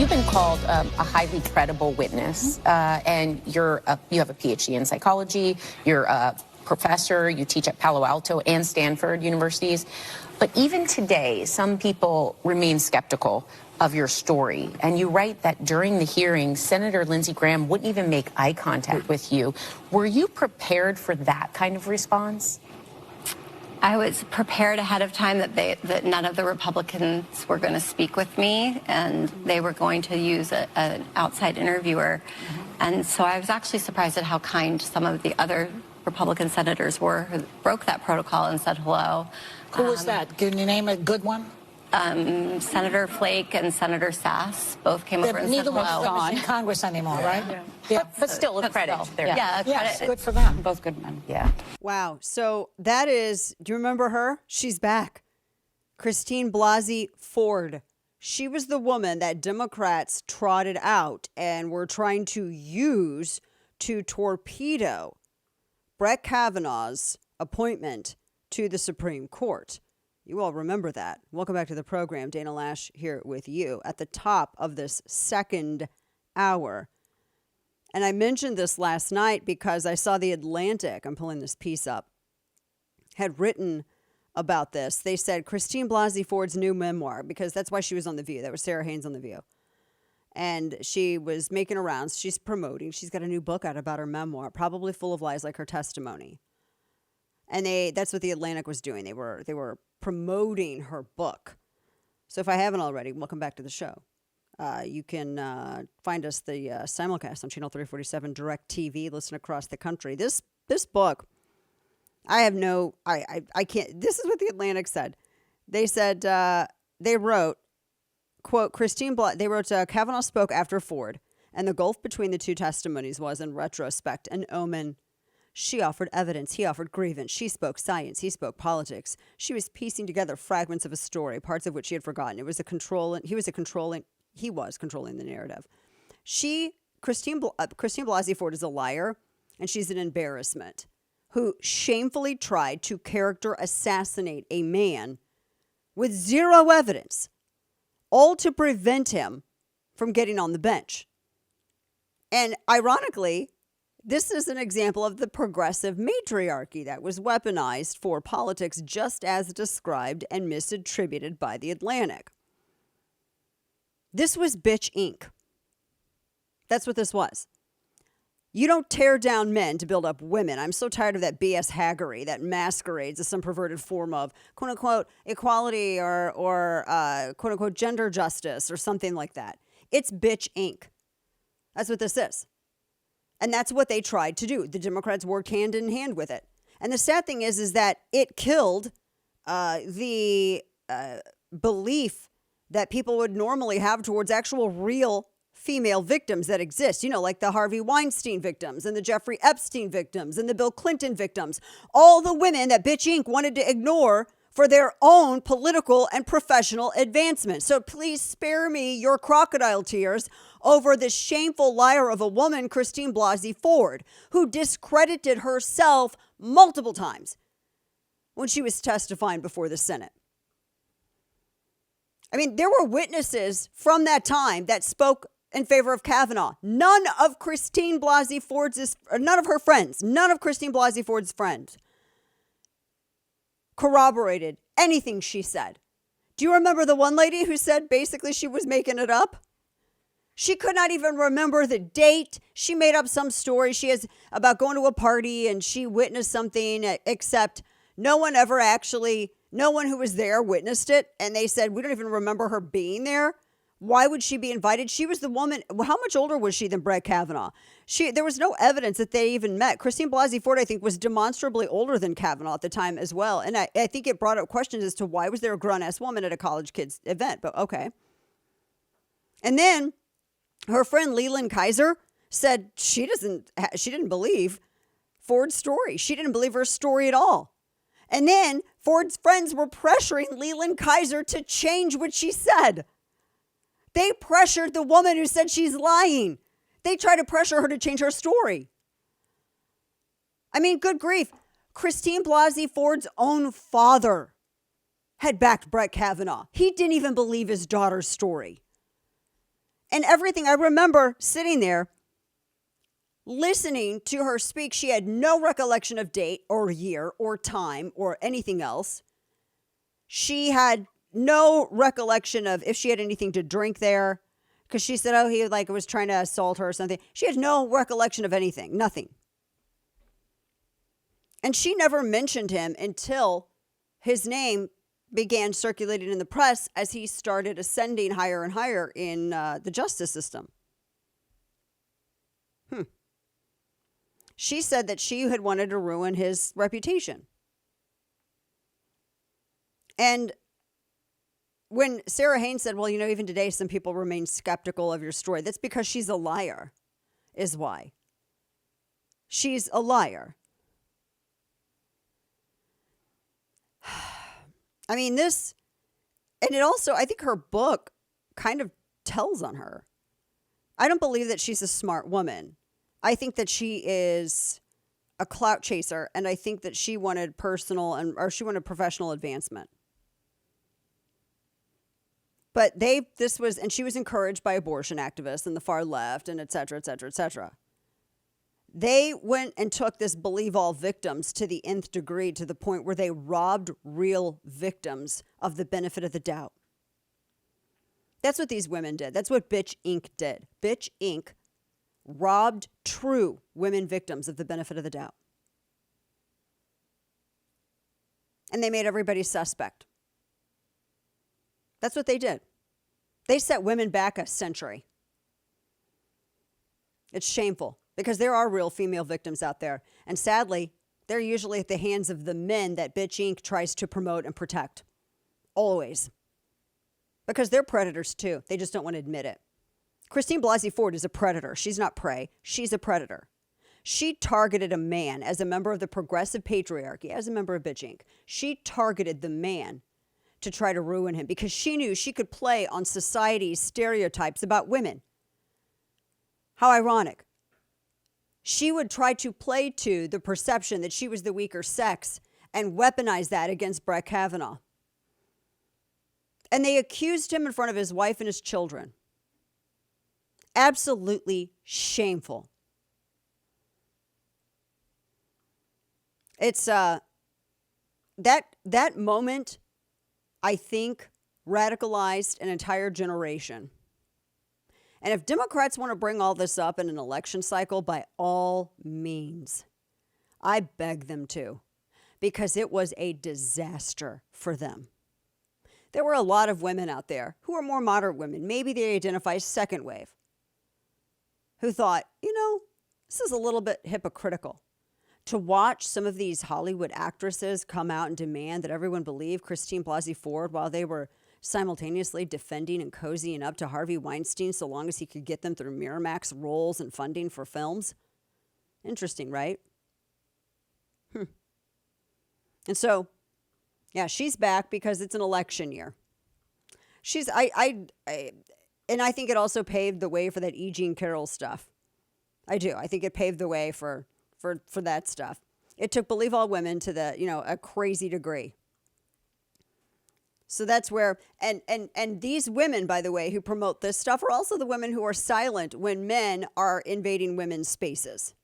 You've been called a highly credible witness, and you have a PhD in psychology. You're a professor. You teach at Palo Alto and Stanford universities. But even today, some people remain skeptical of your story. And you write that during the hearing, Senator Lindsey Graham wouldn't even make eye contact with you. Were you prepared for that kind of response? I was prepared ahead of time that none of the Republicans were going to speak with me, and they were going to use an outside interviewer. And so I was actually surprised at how kind some of the other Republican senators were who broke that protocol and said hello. Who was that? Can you name a good one? Senator Flake and Senator Sass both came over and said hello. Neither one of them is in Congress anymore, right? Yeah. But still a credit. Yeah, yes, credit. good for them. Both good men. Yeah. Wow. So that is, do you remember her? She's back. Christine Blasey Ford. She was the woman that Democrats trotted out and were trying to use to torpedo Brett Kavanaugh's appointment to the Supreme Court. You all remember that. Welcome back to the program. Dana Loesch here with you at the top of this second hour. And I mentioned this last night because I saw The Atlantic, I'm pulling this piece up, had written about this. They said Christine Blasey Ford's new memoir, because that's why she was on The View. That was Sarah Haynes on The View. And she was making her rounds. She's promoting. She's got a new book out about her memoir, probably full of lies like her testimony. And that's what The Atlantic was doing. They were promoting her book. So if I haven't already, welcome back to the show. You can find us the simulcast on Channel 347 Direct TV. Listen across the country. This book, I can't. This is what The Atlantic said. They said they wrote, quote, they wrote Kavanaugh spoke after Ford, and the gulf between the two testimonies was, in retrospect, an omen. She offered evidence. He offered grievance. She spoke science. He spoke politics. She was piecing together fragments of a story, parts of which she had forgotten. He was controlling the narrative. Christine Blasey Ford is a liar, and she's an embarrassment who shamefully tried to character assassinate a man with zero evidence, all to prevent him from getting on the bench. And ironically, this is an example of the progressive matriarchy that was weaponized for politics, just as described and misattributed by The Atlantic. This was Bitch Inc. That's what this was. You don't tear down men to build up women. I'm so tired of that BS haggery that masquerades as some perverted form of quote unquote equality or quote unquote gender justice or something like that. It's Bitch Inc. That's what this is. And that's what they tried to do. The Democrats worked hand in hand with it. And the sad thing is that it killed the belief that people would normally have towards actual real female victims that exist. You know, like the Harvey Weinstein victims and the Jeffrey Epstein victims and the Bill Clinton victims. All the women that Bitch Inc. wanted to ignore for their own political and professional advancement. So please spare me your crocodile tears over this shameful liar of a woman, Christine Blasey Ford, who discredited herself multiple times when she was testifying before the Senate. I mean, there were witnesses from that time that spoke in favor of Kavanaugh. None of Christine Blasey Ford's friends corroborated anything she said. Do you remember the one lady who said basically she was making it up? She could not even remember the date. She made up some story she has about going to a party and she witnessed something, except no one who was there witnessed it. And they said, we don't even remember her being there. Why would she be invited? She was the woman. How much older was she than Brett Kavanaugh? There was no evidence that they even met. Christine Blasey Ford, I think, was demonstrably older than Kavanaugh at the time as well. And I think it brought up questions as to why was there a grown-ass woman at a college kids event, but okay. And then her friend Leland Kaiser said she didn't believe Ford's story. She didn't believe her story at all. And then Ford's friends were pressuring Leland Kaiser to change what she said. They pressured the woman who said she's lying. They tried to pressure her to change her story. I mean, good grief. Christine Blasey Ford's own father had backed Brett Kavanaugh. He didn't even believe his daughter's story. And everything, I remember sitting there listening to her speak. She had no recollection of date or year or time or anything else. She had no recollection of if she had anything to drink there, because she said, oh, he was trying to assault her or something. She had no recollection of anything, nothing. And she never mentioned him until his name began circulating in the press as he started ascending higher and higher in the justice system. She said that she had wanted to ruin his reputation. And when Sarah Haynes said, well, even today, some people remain skeptical of your story, that's because she's a liar, is why. She's a liar. I mean, and it also, I think her book kind of tells on her. I don't believe that she's a smart woman. I think that she is a clout chaser, and I think that she wanted she wanted professional advancement. But and she was encouraged by abortion activists and the far left and et cetera, et cetera, et cetera. They went and took this believe all victims to the nth degree, to the point where they robbed real victims of the benefit of the doubt. That's what these women did. That's what Bitch Inc. did. Bitch Inc. robbed true women victims of the benefit of the doubt. And they made everybody suspect. That's what they did. They set women back a century. It's shameful, because there are real female victims out there. And sadly, they're usually at the hands of the men that Bitch Inc. tries to promote and protect. Always. Because they're predators too. They just don't want to admit it. Christine Blasey Ford is a predator. She's not prey. She's a predator. She targeted a man as a member of the progressive patriarchy, as a member of Bitch Inc. She targeted the man to try to ruin him because she knew she could play on society's stereotypes about women. How ironic. She would try to play to the perception that she was the weaker sex and weaponize that against Brett Kavanaugh. And they accused him in front of his wife and his children. Absolutely shameful. It's that moment, I think, radicalized an entire generation. And if Democrats want to bring all this up in an election cycle, by all means, I beg them to, because it was a disaster for them. There were a lot of women out there who are more moderate women. Maybe they identify as second wave, who thought, this is a little bit hypocritical. To watch some of these Hollywood actresses come out and demand that everyone believe Christine Blasey Ford while they were simultaneously defending and cozying up to Harvey Weinstein so long as he could get them through Miramax roles and funding for films. Interesting, right? And so, yeah, she's back because it's an election year. And I think it also paved the way for that E. Jean Carroll stuff. I do. I think it paved the way for that stuff. It took Believe All Women to a crazy degree. So that's where, and these women, by the way, who promote this stuff are also the women who are silent when men are invading women's spaces.